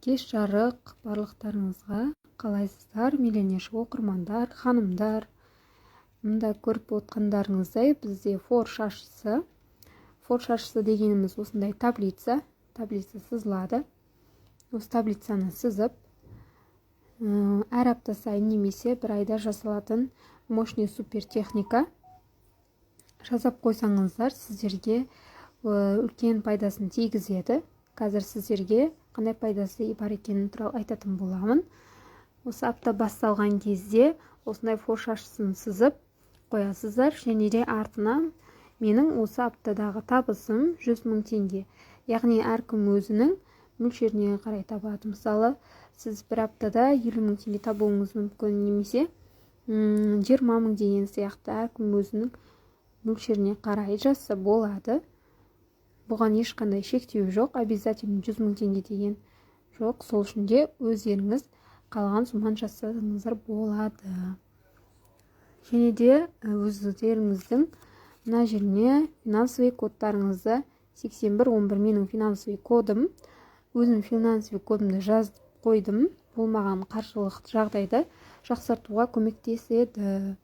Кеш жарық барлықтарыңызға. Қалайсыздар, мейлінеші оқырмандар, ханымдар. Мұнда көріп отқандарыңыздай бізде фор шашысы. Фор шашысы дегеніміз осындай таблица сызылады. Осы таблицаны сызып, әр апта сайын немесе бір айда жасалатын мощный супер техника жасап қойсаңыздар, сіздерге үлкен пайдасын тигізеді. Қазір сіздерге қандай пайдасы бар екені туралы айтатын боламын. Осы апта басталған кезде осындай фор шашысын сызып қоясыздар, және де артынан менің осы аптадағы табысым 100 000 теңге. Яғни әркім өзінің мөлшеріне қарай табады. Мысалы, сіз бір аптада 50 000 теңге табуыңыз мүмкін, немесе 20 000 деген сияқты әркім өзінің мөлшеріне қарай жазса болады. Бұған ешқандай шектеу жоқ, обязательно 100 000 теңге деген жоқ. Сол үшін де өздеріңіз қалған сумманы жазсаңыздар болады. Және де өздеріңіздің мына жеріне финансовый кодтарыңызды 8111 менің финансовый кодым. Өзім финансовый кодымды жазып қойдым. Болмаған қаржылық жағдайды жақсартуға көмектеседі.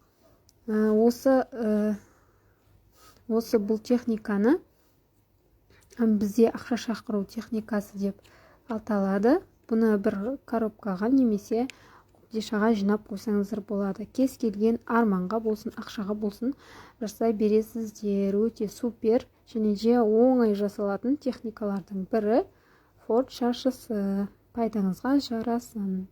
Осы бұл техниканы бізде ақша шақыру техникасы деп аталады. Бұны бір коробкаға немесе қобдишаға жинап қойсаңыздар болады. Кез келген арманға болсын, ақшаға болсын жасай бересіздер. Өте супер және де оңай жасалатын техникалардың бірі фор шашысы. Пайдаңызға жарасын.